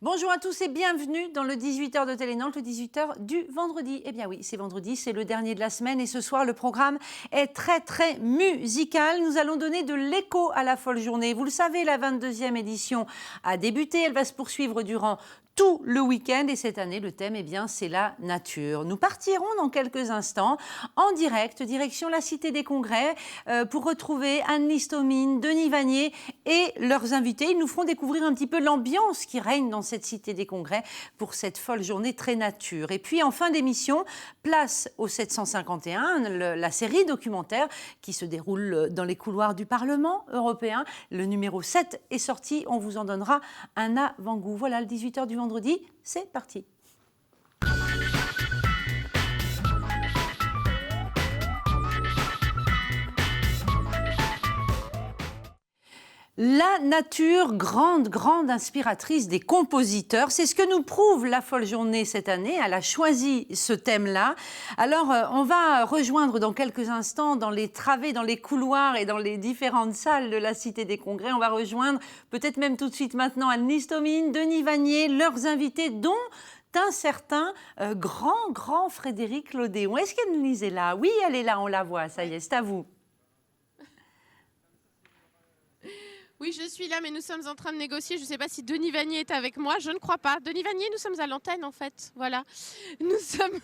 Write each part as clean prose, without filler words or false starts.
Bonjour à tous et bienvenue dans le 18h de Télé Nantes, le 18h du vendredi. Eh bien oui, c'est vendredi, c'est le dernier de la semaine et ce soir, le programme est très musical. Nous allons donner de l'écho à la folle journée. Vous le savez, la 22e édition a débuté. Elle va se poursuivre durant tout le week-end et cette année, le thème, eh bien, c'est la nature. Nous partirons dans quelques instants en direct, direction la Cité des Congrès, pour retrouver Anne Listomine, Denis Vanier et leurs invités. Ils nous feront découvrir un petit peu l'ambiance qui règne dans cette Cité des Congrès pour cette folle journée très nature. Et puis, en fin d'émission, place au 751, la série documentaire qui se déroule dans les couloirs du Parlement européen. Le numéro 7 est sorti, on vous en donnera un avant-goût. Voilà, le 18h du vendredi, c'est parti. La nature, grande inspiratrice des compositeurs. C'est ce que nous prouve la folle journée cette année. Elle a choisi ce thème-là. Alors, on va rejoindre dans quelques instants, dans les travées, dans les couloirs et dans les différentes salles de la Cité des Congrès, on va rejoindre, peut-être même tout de suite maintenant, Anne Listomine, Denis Vanier, leurs invités, dont un certain grand Frédéric Lodéon. Est-ce qu'Anne-Lise est là? Oui, elle est là, on la voit, ça y est, c'est à vous. Oui, je suis là, mais nous sommes en train de négocier. Je ne sais pas si Denis Vanier est avec moi. Je ne crois pas. Denis Vanier, nous sommes à l'antenne, en fait. Voilà. Nous sommes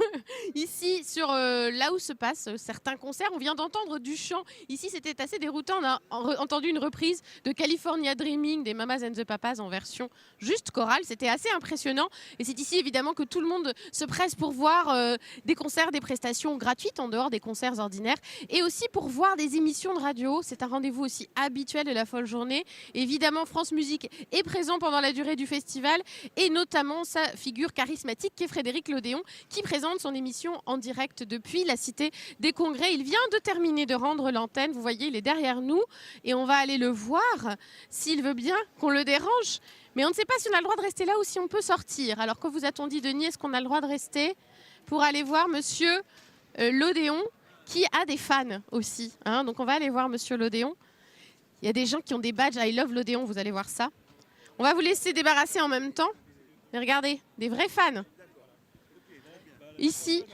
ici sur là où se passent certains concerts. On vient d'entendre du chant. Ici, c'était assez déroutant. On a entendu une reprise de California Dreaming des Mamas and the Papas en version juste chorale. C'était assez impressionnant. Et c'est ici, évidemment, que tout le monde se presse pour voir des concerts, des prestations gratuites en dehors des concerts ordinaires. Et aussi pour voir des émissions de radio. C'est un rendez-vous aussi habituel de la folle journée. Évidemment, France Musique est présent pendant la durée du festival et notamment sa figure charismatique qui est Frédéric Lodéon qui présente son émission en direct depuis la Cité des Congrès. Il vient de terminer de rendre l'antenne. Vous voyez, il est derrière nous et on va aller le voir s'il veut bien qu'on le dérange. Mais on ne sait pas si on a le droit de rester là ou si on peut sortir. Alors que vous a-t-on dit, Denis, est-ce qu'on a le droit de rester pour aller voir Monsieur Lodéon qui a des fans aussi, hein. Donc on va aller voir Monsieur Lodéon. Il y a des gens qui ont des badges I Love Lodéon, vous allez voir ça. On va vous laisser débarrasser en même temps. Mais regardez, des vrais fans. Ici,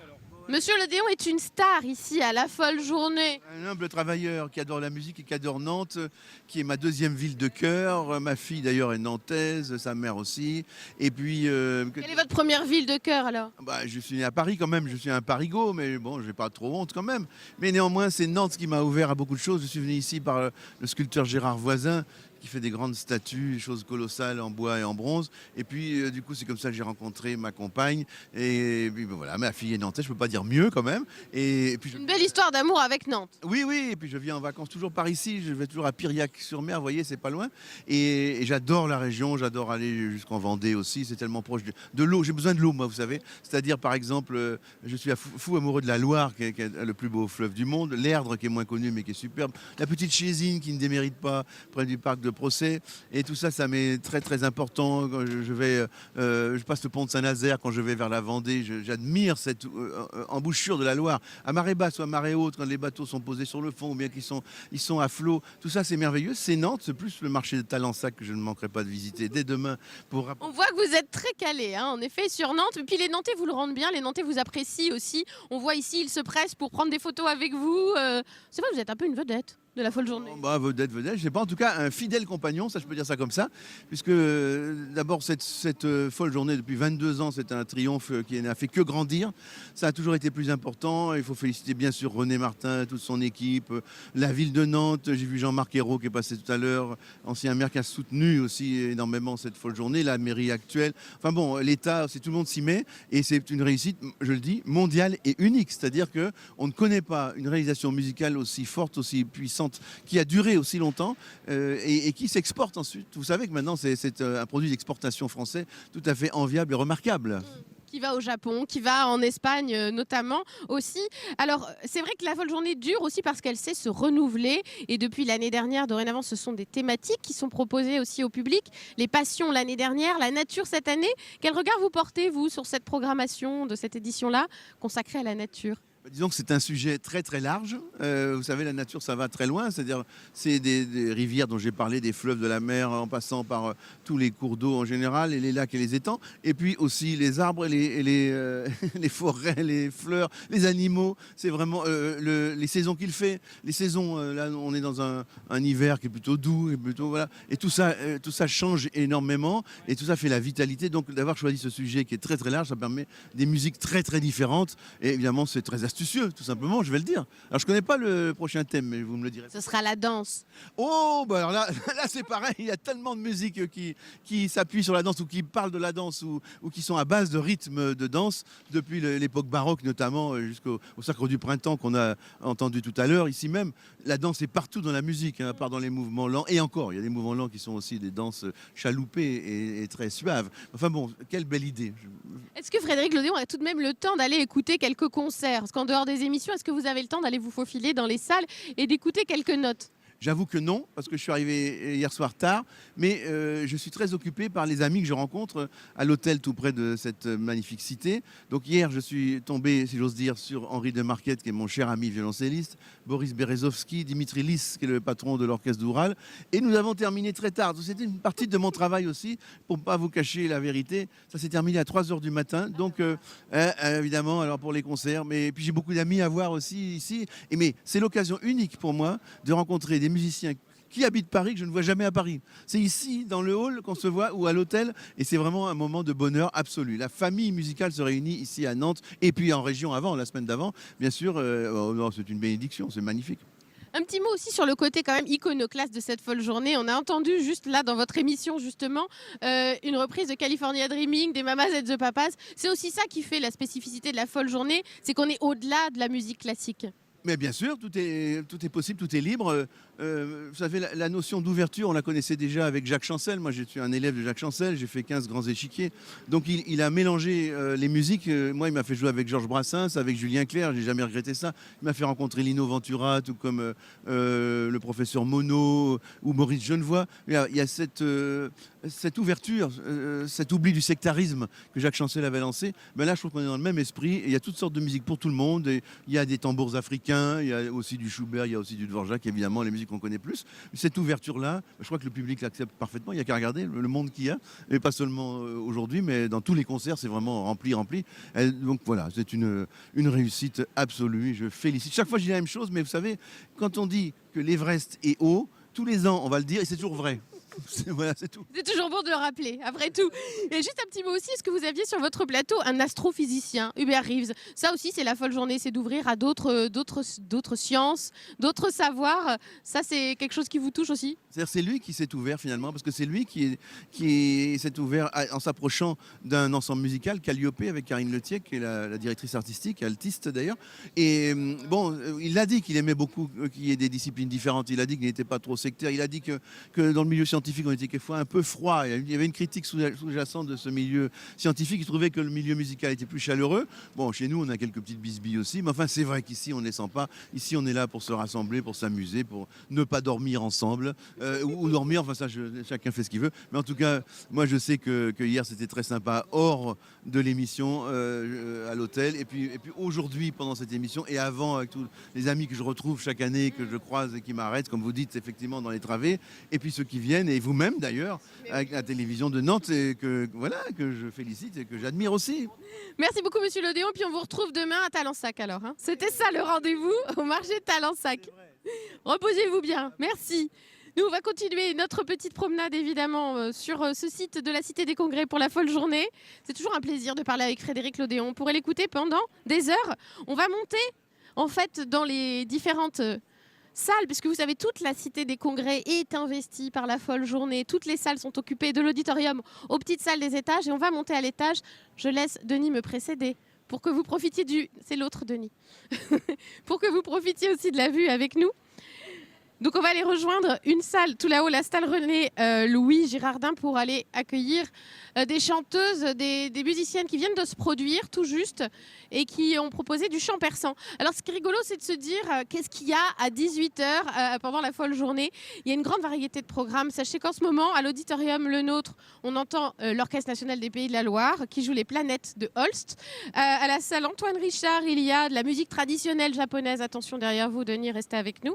Monsieur Lodéon est une star ici à la folle journée. Un humble travailleur qui adore la musique et qui adore Nantes, qui est ma deuxième ville de cœur. Ma fille d'ailleurs est nantaise, sa mère aussi. Et puis... Quelle est votre première ville de cœur alors? Je suis né à Paris quand même, je suis un Parigot, mais bon, j'ai pas trop honte quand même. Mais néanmoins, c'est Nantes qui m'a ouvert à beaucoup de choses. Je suis venu ici par le sculpteur Gérard Voisin, qui fait des grandes statues, des choses colossales en bois et en bronze. Et puis, du coup, c'est comme ça que j'ai rencontré ma compagne. Et puis, voilà, ma fille est nantaise, je peux pas dire mieux quand même. Et puis, Une belle histoire d'amour avec Nantes. Oui, et puis je viens en vacances toujours par ici. Je vais toujours à Piriac-sur-Mer, vous voyez, c'est pas loin. Et j'adore la région, j'adore aller jusqu'en Vendée aussi. C'est tellement proche de l'eau. J'ai besoin de l'eau, moi, vous savez. C'est-à-dire, par exemple, je suis fou amoureux de la Loire, qui est le plus beau fleuve du monde. L'Erdre, qui est moins connu, mais qui est superbe. La petite Chésine, qui ne démérite pas, près du parc de Procès. Et tout ça, ça m'est très important. Quand je passe le pont de Saint-Nazaire quand je vais vers la Vendée. J'admire cette embouchure de la Loire, à marée basse ou à marée haute, quand les bateaux sont posés sur le fond ou bien ils sont à flot. Tout ça, c'est merveilleux. C'est Nantes, c'est plus le marché de Talensac que je ne manquerai pas de visiter dès demain. On voit que vous êtes très calé, hein, en effet, sur Nantes. Et puis les Nantais vous le rendent bien, les Nantais vous apprécient aussi. On voit ici, ils se pressent pour prendre des photos avec vous. C'est vrai, vous êtes un peu une vedette de la folle journée. Vedette, je sais pas, en tout cas un fidèle compagnon, ça je peux dire ça comme ça, puisque d'abord cette folle journée depuis 22 ans, c'est un triomphe qui n'a fait que grandir. Ça a toujours été plus important. Il faut féliciter bien sûr René Martin, toute son équipe, la ville de Nantes. J'ai vu Jean-Marc Ayrault qui est passé tout à l'heure, ancien maire qui a soutenu aussi énormément cette folle journée, la mairie actuelle. Enfin bon, l'État, c'est tout le monde s'y met et c'est une réussite, je le dis, mondiale et unique. C'est-à-dire que on ne connaît pas une réalisation musicale aussi forte, aussi puissante, qui a duré aussi longtemps et qui s'exporte ensuite. Vous savez que maintenant, c'est un produit d'exportation français tout à fait enviable et remarquable. Qui va au Japon, qui va en Espagne notamment aussi. Alors, c'est vrai que la folle journée dure aussi parce qu'elle sait se renouveler. Et depuis l'année dernière, dorénavant, ce sont des thématiques qui sont proposées aussi au public. Les passions l'année dernière, la nature cette année. Quel regard vous portez, vous, sur cette programmation de cette édition-là consacrée à la nature ? Disons que c'est un sujet très très large. Vous savez, la nature, ça va très loin. C'est-à-dire, c'est des rivières dont j'ai parlé, des fleuves, de la mer, en passant par tous les cours d'eau en général, et les lacs et les étangs. Et puis aussi les arbres les forêts, les fleurs, les animaux. C'est vraiment les saisons qu'il fait. Les saisons, là, on est dans un hiver qui est plutôt doux. Et, plutôt, voilà. Et tout ça change énormément. Et tout ça fait la vitalité. Donc, d'avoir choisi ce sujet qui est très très large, ça permet des musiques très très différentes. Et évidemment, c'est très astucieux, tout simplement, je vais le dire. Alors, je connais pas le prochain thème, mais vous me le direz. Ce sera la danse. Oh, bah alors là c'est pareil, il y a tellement de musiques qui s'appuient sur la danse ou qui parlent de la danse ou qui sont à base de rythme de danse, depuis l'époque baroque notamment, jusqu'au Sacre du Printemps qu'on a entendu tout à l'heure, ici même. La danse est partout dans la musique, hein, à part dans les mouvements lents. Et encore, il y a des mouvements lents qui sont aussi des danses chaloupées et très suaves. Enfin bon, quelle belle idée. Est-ce que Frédéric Lodéon a tout de même le temps d'aller écouter quelques concerts? Parce qu'en dehors des émissions, est-ce que vous avez le temps d'aller vous faufiler dans les salles et d'écouter quelques notes? J'avoue que non, parce que je suis arrivé hier soir tard, mais je suis très occupé par les amis que je rencontre à l'hôtel tout près de cette magnifique cité. Donc hier, je suis tombé, si j'ose dire, sur Henri de Marquette, qui est mon cher ami violoncelliste, Boris Berezovski, Dimitri Lis, qui est le patron de l'orchestre d'Oural, et nous avons terminé très tard. C'était une partie de mon travail aussi, pour ne pas vous cacher la vérité. Ça s'est terminé à 3 h du matin, donc évidemment, alors pour les concerts, mais puis j'ai beaucoup d'amis à voir aussi ici. Mais c'est l'occasion unique pour moi de rencontrer des musiciens qui habitent Paris que je ne vois jamais à Paris. C'est ici, dans le hall, qu'on se voit, ou à l'hôtel, et c'est vraiment un moment de bonheur absolu. La famille musicale se réunit ici à Nantes, et puis en région avant, la semaine d'avant. Bien sûr, c'est une bénédiction, c'est magnifique. Un petit mot aussi sur le côté quand même iconoclaste de cette folle journée. On a entendu juste là dans votre émission justement une reprise de California Dreaming, des Mamas et the Papas. C'est aussi ça qui fait la spécificité de la folle journée, c'est qu'on est au-delà de la musique classique. Mais bien sûr, tout est possible, tout est libre. Vous savez, la notion d'ouverture, on la connaissait déjà avec Jacques Chancel. Moi, je suis un élève de Jacques Chancel, j'ai fait 15 grands échiquiers. Donc, il a mélangé les musiques. Moi, il m'a fait jouer avec Georges Brassens, avec Julien Clerc, j'ai jamais regretté ça. Il m'a fait rencontrer Lino Ventura, tout comme le professeur Monod ou Maurice Genevoix. Il y a cette ouverture, cet oubli du sectarisme que Jacques Chancel avait lancé. Ben là, je trouve qu'on est dans le même esprit. Et il y a toutes sortes de musiques pour tout le monde. Et il y a des tambours africains, il y a aussi du Schubert, il y a aussi du Dvorak, évidemment, les musiques qu'on connaît plus. Mais cette ouverture-là, je crois que le public l'accepte parfaitement. Il n'y a qu'à regarder le monde qu'il y a. Et pas seulement aujourd'hui, mais dans tous les concerts, c'est vraiment rempli. Donc voilà, c'est une réussite absolue. Je félicite. Chaque fois, je dis la même chose, mais vous savez, quand on dit que l'Everest est haut, tous les ans, on va le dire, et c'est toujours vrai. Voilà, c'est tout. C'est toujours bon de le rappeler, après tout. Et juste un petit mot aussi, est-ce que vous aviez sur votre plateau un astrophysicien, Hubert Reeves? Ça aussi, c'est la folle journée, c'est d'ouvrir à d'autres sciences, d'autres savoirs. Ça, c'est quelque chose qui vous touche aussi? C'est-à-dire, c'est lui qui s'est ouvert finalement, parce que c'est lui qui s'est ouvert en s'approchant d'un ensemble musical, Calliope, avec Karine Letiec, qui est la directrice artistique, altiste d'ailleurs. Et bon, il a dit qu'il aimait beaucoup qu'il y ait des disciplines différentes. Il a dit qu'il n'était pas trop sectaire. Il a dit que dans le milieu scientifique, on était quelquefois un peu froid. Il y avait une critique sous-jacente de ce milieu scientifique. Il trouvait que le milieu musical était plus chaleureux. Bon, chez nous, on a quelques petites bisbilles aussi. Mais enfin, c'est vrai qu'ici, on ne les sent pas. Ici, on est là pour se rassembler, pour s'amuser, pour ne pas dormir ensemble. Ou dormir, enfin ça, chacun fait ce qu'il veut. Mais en tout cas, moi, je sais que hier, c'était très sympa hors de l'émission à l'hôtel. Et puis aujourd'hui, pendant cette émission, et avant, avec tous les amis que je retrouve chaque année, que je croise et qui m'arrêtent, comme vous dites, effectivement, dans les travées. Et puis ceux qui viennent, et vous-même d'ailleurs, avec la télévision de Nantes, et que je félicite et que j'admire aussi. Merci beaucoup, monsieur Lodéon. Puis on vous retrouve demain à Talensac alors. Hein. C'était ça le rendez-vous au marché de Talensac. Reposez-vous bien. Merci. Nous, on va continuer notre petite promenade, évidemment, sur ce site de la Cité des Congrès pour la folle journée. C'est toujours un plaisir de parler avec Frédéric Lodéon. On pourrait l'écouter pendant des heures. On va monter, en fait, dans les différentes salles, puisque vous savez, toute la Cité des Congrès est investie par la folle journée. Toutes les salles sont occupées, de l'auditorium aux petites salles des étages. Et on va monter à l'étage. Je laisse Denis me précéder pour que vous profitiez C'est l'autre Denis. Pour que vous profitiez aussi de la vue avec nous. Donc on va aller rejoindre une salle tout là-haut, la salle René Louis Girardin, pour aller accueillir des chanteuses, des musiciennes qui viennent de se produire tout juste et qui ont proposé du chant persan. Alors ce qui est rigolo, c'est de se dire qu'est-ce qu'il y a à 18h pendant la folle journée. Il y a une grande variété de programmes. Sachez qu'en ce moment, à l'auditorium Le Nôtre, on entend l'Orchestre national des Pays de la Loire qui joue les Planètes de Holst. À la salle Antoine Richard, il y a de la musique traditionnelle japonaise. Attention derrière vous, Denis, restez avec nous.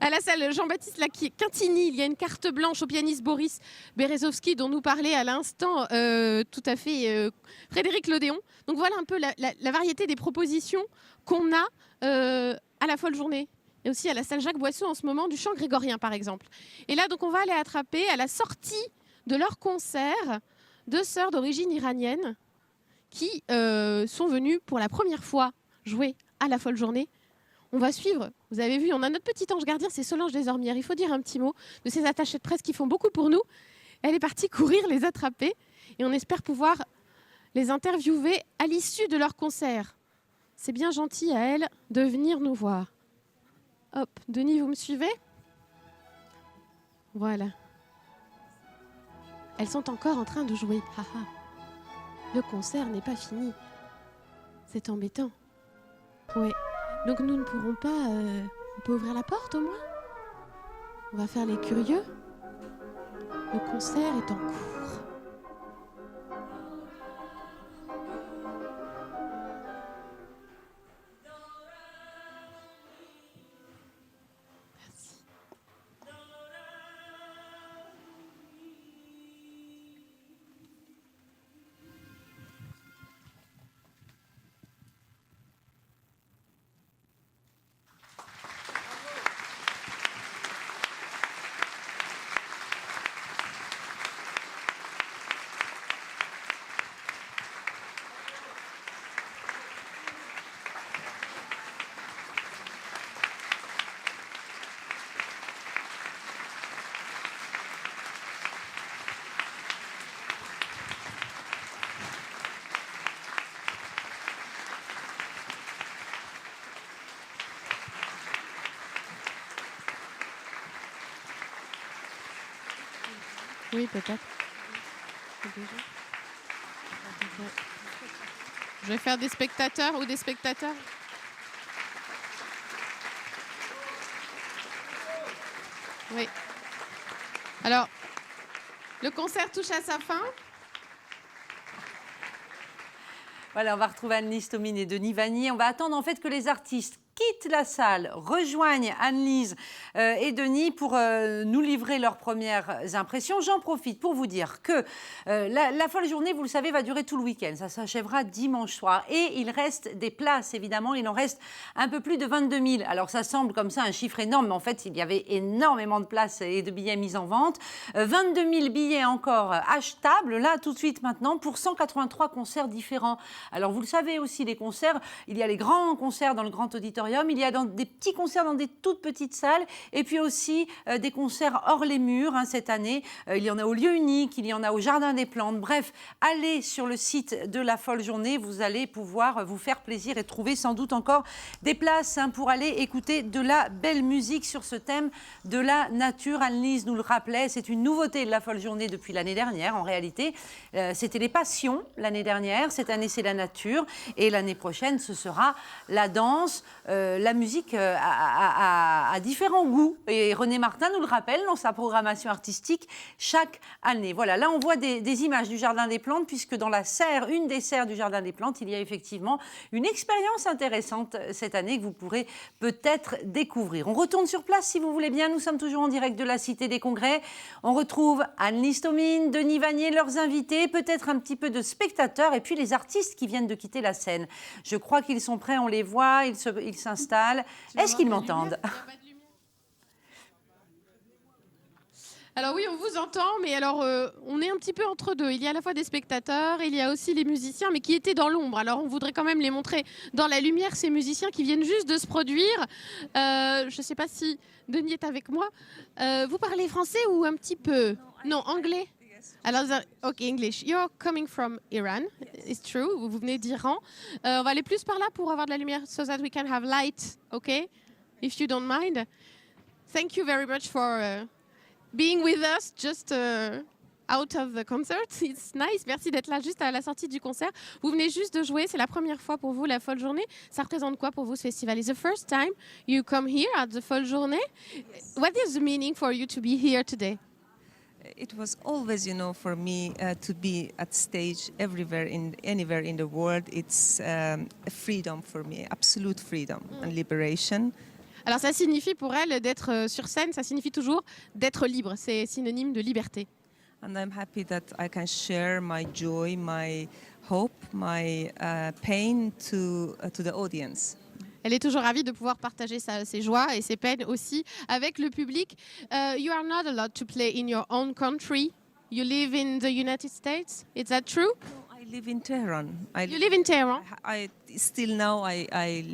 À la salle Jean-Baptiste Quintini, il y a une carte blanche au pianiste Boris Berezovski dont nous parlait à l'instant tout à fait Frédéric Lodéon. Donc voilà un peu la variété des propositions qu'on a à la folle journée. Et aussi à la salle Jacques Boisseau en ce moment du chant grégorien par exemple. Et là donc on va aller attraper à la sortie de leur concert 2 sœurs d'origine iranienne qui sont venues pour la première fois jouer à la folle journée. On va suivre, vous avez vu, on a notre petit ange gardien, c'est Solange Desormières. Il faut dire un petit mot de ces attachés de presse qui font beaucoup pour nous. Elle est partie courir les attraper et on espère pouvoir les interviewer à l'issue de leur concert. C'est bien gentil à elle de venir nous voir. Hop, Denis, vous me suivez? Voilà. Elles sont encore en train de jouer. Haha. Le concert n'est pas fini. C'est embêtant. Ouais. Donc nous ne pourrons pas... On peut ouvrir la porte au moins? On va faire les curieux. Le concert est en cours. Merci. Oui, peut-être. Je vais faire des spectateurs ou des spectateurs. Oui. Alors, le concert touche à sa fin. Voilà, on va retrouver Anne-Lise Thomine et Denis Vanier. On va attendre en fait que les artistes quittent la salle, rejoignent Anne-Lise et Denis pour nous livrer leurs premières impressions. J'en profite pour vous dire que la folle journée, vous le savez, va durer tout le week-end. Ça s'achèvera dimanche soir. Et il reste des places, évidemment. Il en reste un peu plus de 22 000. Alors, ça semble comme ça un chiffre énorme, mais en fait, il y avait énormément de places et de billets mis en vente. 22 000 billets encore achetables, là, tout de suite, maintenant, pour 183 concerts différents. Alors, vous le savez aussi, les concerts, il y a les grands concerts dans le grand auditorium. Il y a des petits concerts dans des toutes petites salles et puis aussi des concerts hors les murs cette année. Il y en a au Lieu Unique, il y en a au Jardin des Plantes. Bref, allez sur le site de la folle journée. Vous allez pouvoir vous faire plaisir et trouver sans doute encore des places pour aller écouter de la belle musique sur ce thème de la nature. Anne-Lise nous le rappelait, c'est une nouveauté de la folle journée depuis l'année dernière. En réalité, c'était les passions l'année dernière. Cette année, c'est la nature. Et l'année prochaine, ce sera la danse. La musique a différents goûts et René Martin nous le rappelle dans sa programmation artistique chaque année. Voilà, là on voit des images du Jardin des Plantes puisque dans la serre, une des serres du Jardin des Plantes, il y a effectivement une expérience intéressante cette année que vous pourrez peut-être découvrir. On retourne sur place si vous voulez bien, nous sommes toujours en direct de la Cité des Congrès. On retrouve Anne-Lise Thomine, Denis Vanier, leurs invités, peut-être un petit peu de spectateurs et puis les artistes qui viennent de quitter la scène. Je crois qu'ils sont prêts, on les voit, ils s'installent. Est-ce qu'ils m'entendent? Alors oui, on vous entend, mais alors on est un petit peu entre deux. Il y a à la fois des spectateurs, il y a aussi les musiciens, mais qui étaient dans l'ombre. Alors on voudrait quand même les montrer dans la lumière, ces musiciens qui viennent juste de se produire. Je ne sais pas si Denis est avec moi. Vous parlez français ou un petit peu? Non, anglais. Alors, ok, English. You're coming from Iran, it's true. Vous venez d'Iran. On va aller plus par là pour avoir de la lumière, so that we can have light, ok? If you don't mind. thank you very much for being with us just out of the concert. It's nice. Merci d'être là juste à la sortie du concert. Vous venez juste de jouer. C'est la première fois pour vous la Folle Journée. Ça représente quoi pour vous ce festival? It's the first time you come here at the Folle Journée. Yes. What is the meaning for you to be here today? It was always, for me to be at stage anywhere in the world. It's a freedom for me, absolute freedom and liberation. Alors ça signifie pour elle d'être sur scène, ça signifie toujours d'être libre. C'est synonyme de liberté. And I'm happy that I can share my joy, my hope, my pain to the audience. Elle est toujours ravie de pouvoir partager ses joies et ses peines aussi avec le public. You are not allowed to play in your own country. You live in the United States. Is that true? No, I live in Tehran. You live in Tehran? I still now I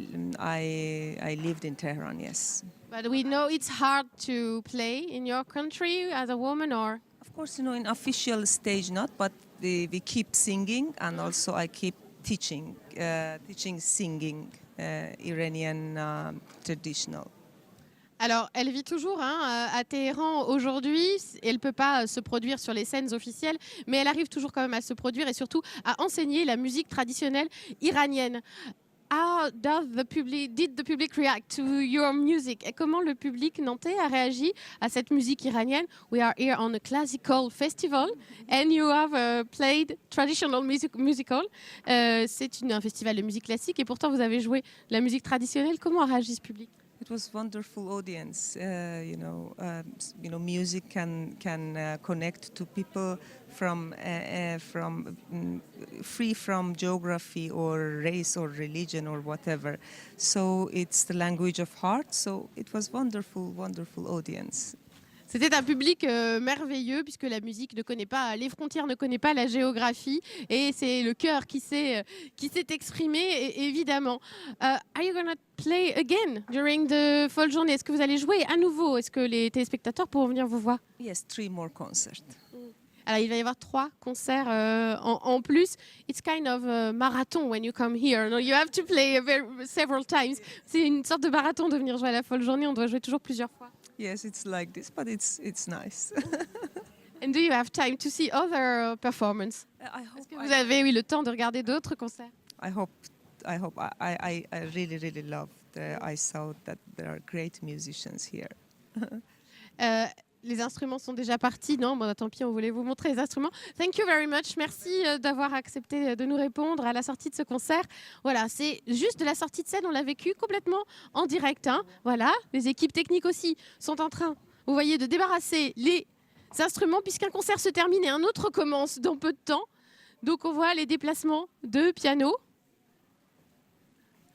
lived in Tehran, yes. But we know it's hard to play in your country as a woman, or? Of course, in official stage not, but we keep singing, and also I keep teaching singing Iranian traditional. Alors, elle vit toujours à Téhéran aujourd'hui. Elle ne peut pas se produire sur les scènes officielles, mais elle arrive toujours quand même à se produire et surtout à enseigner la musique traditionnelle iranienne. How did the public react to your music? Et comment le public nantais a réagi à cette musique iranienne? We are here on a classical festival and you have played traditional musical. C'est un festival de musique classique et pourtant vous avez joué la musique traditionnelle. Comment a réagi ce public? It was wonderful audience. Music can connect to people from free from geography or race or religion or whatever. So it's the language of heart. So it was wonderful audience. C'était un public merveilleux puisque la musique ne connaît pas les frontières, ne connaît pas la géographie et c'est le cœur qui s'est exprimé évidemment. Are you gonna play again during the Folle Journée? Est-ce que vous allez jouer à nouveau? Est-ce que les téléspectateurs pourront venir vous voir? Yes, 3 more concerts. Alors, il va y avoir 3 concerts en plus. It's kind of a marathon when you come here. No, you have to play several times. C'est une sorte de marathon de venir jouer à la Folle Journée. On doit jouer toujours plusieurs fois. Yes, it's like this, but it's nice. And do you have time to see other performances? Est-ce que vous avez le temps de regarder d'autres concerts? I hope. I really love. I saw that there are great musicians here. Les instruments sont déjà partis. Non, bon, tant pis, on voulait vous montrer les instruments. Thank you very much. Merci d'avoir accepté de nous répondre à la sortie de ce concert. Voilà, c'est juste de la sortie de scène. On l'a vécu complètement en direct. Voilà, les équipes techniques aussi sont en train, vous voyez, de débarrasser les instruments puisqu'un concert se termine et un autre commence dans peu de temps. Donc, on voit les déplacements de piano.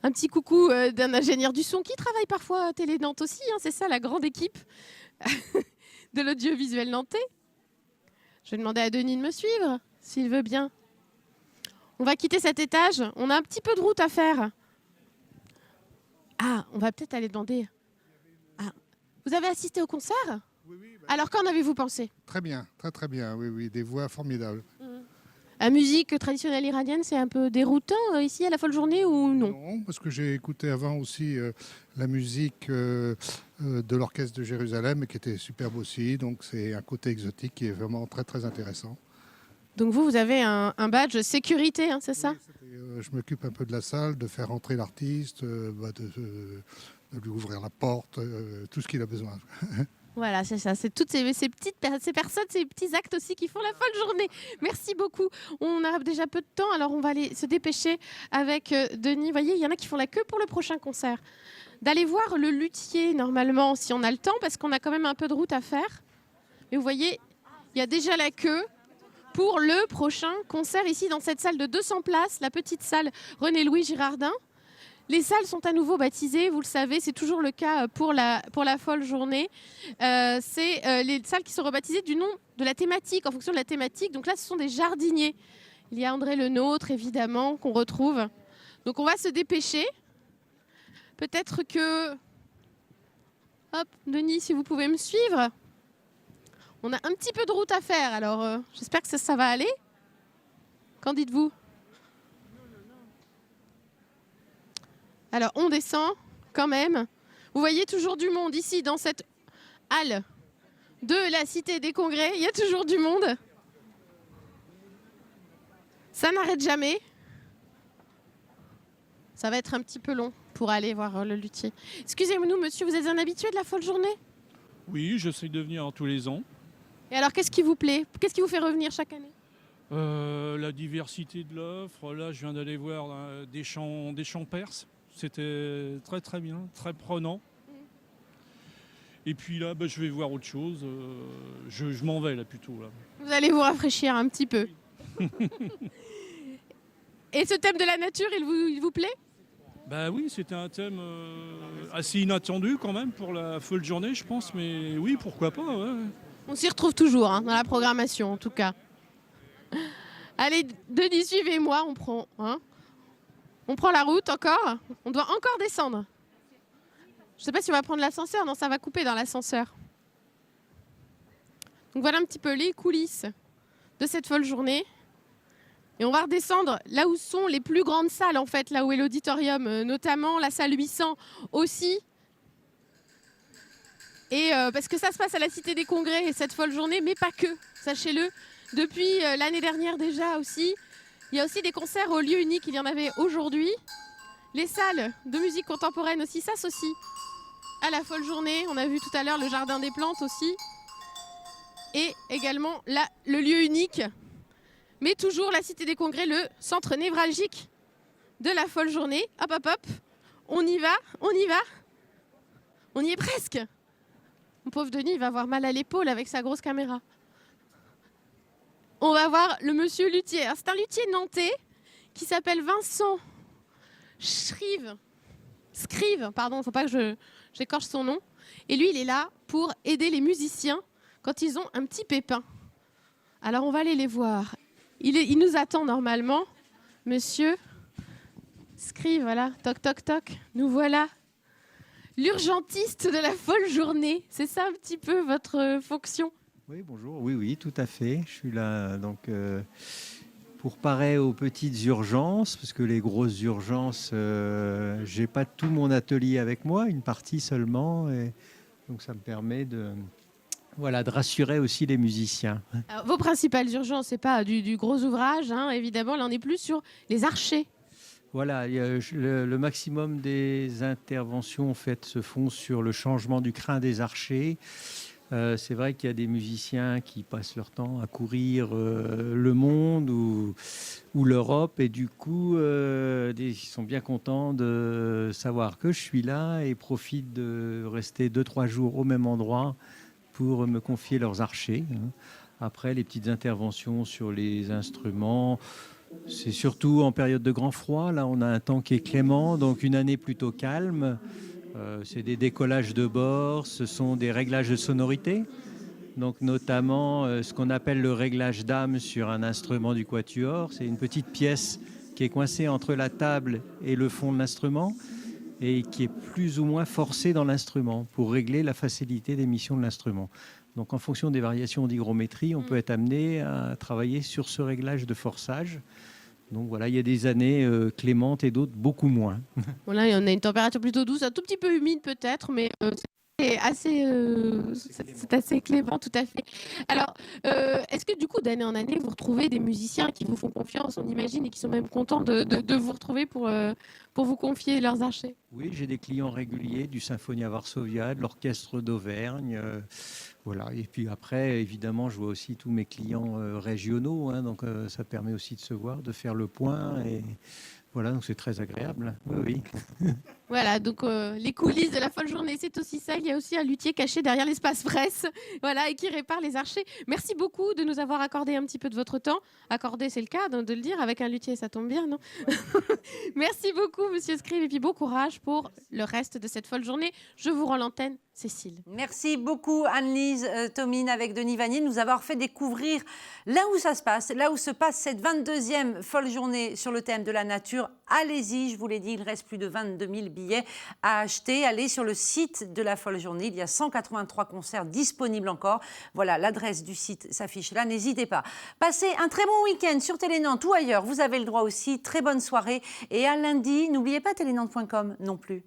Un petit coucou d'un ingénieur du son qui travaille parfois à Télé Nantes aussi. C'est ça, la grande équipe de l'audiovisuel nantais. Je vais demander à Denis de me suivre, s'il veut bien. On va quitter cet étage. On a un petit peu de route à faire. Ah, on va peut-être aller demander. Ah. Vous avez assisté au concert? Oui. Alors, qu'en avez-vous pensé? Très bien, très bien. Oui, des voix formidables. La musique traditionnelle iranienne, c'est un peu déroutant ici à la Folle Journée ou non? Non, parce que j'ai écouté avant aussi la musique de l'Orchestre de Jérusalem qui était superbe aussi. Donc c'est un côté exotique qui est vraiment très intéressant. Donc vous avez un badge sécurité, c'est ça? Oui, je m'occupe un peu de la salle, de faire entrer l'artiste, de lui ouvrir la porte, tout ce qu'il a besoin. Voilà, c'est ça. C'est toutes ces personnes, ces petits actes aussi qui font la Folle Journée. Merci beaucoup. On a déjà peu de temps, alors on va aller se dépêcher avec Denis. Vous voyez, il y en a qui font la queue pour le prochain concert. D'aller voir le luthier, normalement, si on a le temps, parce qu'on a quand même un peu de route à faire. Mais vous voyez, il y a déjà la queue pour le prochain concert ici, dans cette salle de 200 places, la petite salle René-Louis Girardin. Les salles sont à nouveau baptisées, vous le savez, c'est toujours le cas pour la Folle Journée. C'est les salles qui sont rebaptisées du nom de la thématique, en fonction de la thématique. Donc là, ce sont des jardiniers. Il y a André Le Nôtre, évidemment, qu'on retrouve. Donc on va se dépêcher. Peut-être que... Hop, Denis, si vous pouvez me suivre. On a un petit peu de route à faire, alors j'espère que ça va aller. Qu'en dites-vous ? Alors, on descend quand même. Vous voyez toujours du monde ici dans cette halle de la Cité des Congrès. Il y a toujours du monde. Ça n'arrête jamais. Ça va être un petit peu long pour aller voir le luthier. Excusez-nous, monsieur, vous êtes un habitué de la folle journée? Oui, j'essaie de venir tous les ans. Et alors, qu'est-ce qui vous plaît? Qu'est-ce qui vous fait revenir chaque année? La diversité de l'offre. Là, je viens d'aller voir des chants perses. C'était très très bien, très prenant. Et puis là, je vais voir autre chose. Je m'en vais là plutôt. Là. Vous allez vous rafraîchir un petit peu. Et ce thème de la nature, il vous plaît? Bah oui, c'était un thème assez inattendu quand même pour la folle journée, je pense. Mais oui, pourquoi pas. Ouais. On s'y retrouve toujours, dans la programmation en tout cas. Allez, Denis, suivez-moi, on prend la route encore. On doit encore descendre. Je ne sais pas si on va prendre l'ascenseur. Non, ça va couper dans l'ascenseur. Donc voilà un petit peu les coulisses de cette folle journée. Et on va redescendre là où sont les plus grandes salles, en fait, là où est l'auditorium, notamment la salle 800 aussi. Et parce que ça se passe à la Cité des Congrès, cette folle journée, mais pas que, sachez-le. Depuis l'année dernière déjà aussi, il y a aussi des concerts au lieu unique, il y en avait aujourd'hui. Les salles de musique contemporaine aussi s'associent à la folle journée. On a vu tout à l'heure le Jardin des Plantes aussi. Et également là, le lieu unique, mais toujours la Cité des Congrès, le centre névralgique de la folle journée. Hop, hop, hop, on y va, on y va. On y est presque. Mon pauvre Denis, il va avoir mal à l'épaule avec sa grosse caméra. On va voir le monsieur luthier. C'est un luthier nantais qui s'appelle Vincent Scrive, pardon, il ne faut pas que j'écorche son nom. Et lui, il est là pour aider les musiciens quand ils ont un petit pépin. Alors, on va aller les voir. Il nous attend normalement. Monsieur Scrive, voilà. Toc, toc, toc. Nous voilà. L'urgentiste de la folle journée. C'est ça un petit peu votre fonction? Oui, bonjour. Oui, tout à fait. Je suis là donc pour parer aux petites urgences, parce que les grosses urgences, j'ai pas tout mon atelier avec moi, une partie seulement, et donc ça me permet de rassurer aussi les musiciens. Alors, vos principales urgences, c'est pas du gros ouvrage, hein, évidemment. Là, on est plus sur les archers. Voilà, le maximum des interventions en fait se font sur le changement du crin des archers. C'est vrai qu'il y a des musiciens qui passent leur temps à courir le monde ou l'Europe, et du coup, ils sont bien contents de savoir que je suis là et profitent de rester 2-3 jours au même endroit pour me confier leurs archers. Après, les petites interventions sur les instruments, c'est surtout en période de grand froid. Là, on a un temps qui est clément, donc une année plutôt calme. C'est des décollages de bord, ce sont des réglages de sonorité, donc notamment ce qu'on appelle le réglage d'âme sur un instrument du quatuor. C'est une petite pièce qui est coincée entre la table et le fond de l'instrument et qui est plus ou moins forcée dans l'instrument pour régler la facilité d'émission de l'instrument. Donc en fonction des variations d'hygrométrie, on peut être amené à travailler sur ce réglage de forçage. Donc voilà, il y a des années clémentes et d'autres beaucoup moins. Bon, là, on a une température plutôt douce, un tout petit peu humide peut-être, mais c'est assez clément, tout à fait. Alors, est-ce que du coup, d'année en année, vous retrouvez des musiciens qui vous font confiance, on imagine, et qui sont même contents de vous retrouver pour vous confier leurs archers? Oui, j'ai des clients réguliers du Symphonia Varsovia, de l'Orchestre d'Auvergne. Voilà. Et puis après, évidemment, je vois aussi tous mes clients régionaux. Donc ça permet aussi de se voir, de faire le point. Et voilà, donc c'est très agréable. Oui. Voilà, donc les coulisses de la folle journée, c'est aussi ça. Il y a aussi un luthier caché derrière l'espace presse, voilà, et qui répare les archers. Merci beaucoup de nous avoir accordé un petit peu de votre temps. Accordé, c'est le cas de le dire, avec un luthier, ça tombe bien, non? Merci beaucoup, monsieur Scrive, et puis bon courage pour le reste de cette folle journée. Je vous rends l'antenne, Cécile. Merci beaucoup Anne-Lise Thomine avec Denis Vanier de nous avoir fait découvrir là où ça se passe, là où se passe cette 22e folle journée sur le thème de la nature. Allez-y, je vous l'ai dit, il reste plus de 22 000 billets à acheter. Allez sur le site de la folle journée, il y a 183 concerts disponibles encore. Voilà, l'adresse du site s'affiche là, n'hésitez pas. Passez un très bon week-end sur Télénantes ou ailleurs, vous avez le droit aussi. Très bonne soirée et à lundi, n'oubliez pas télénantes.com non plus.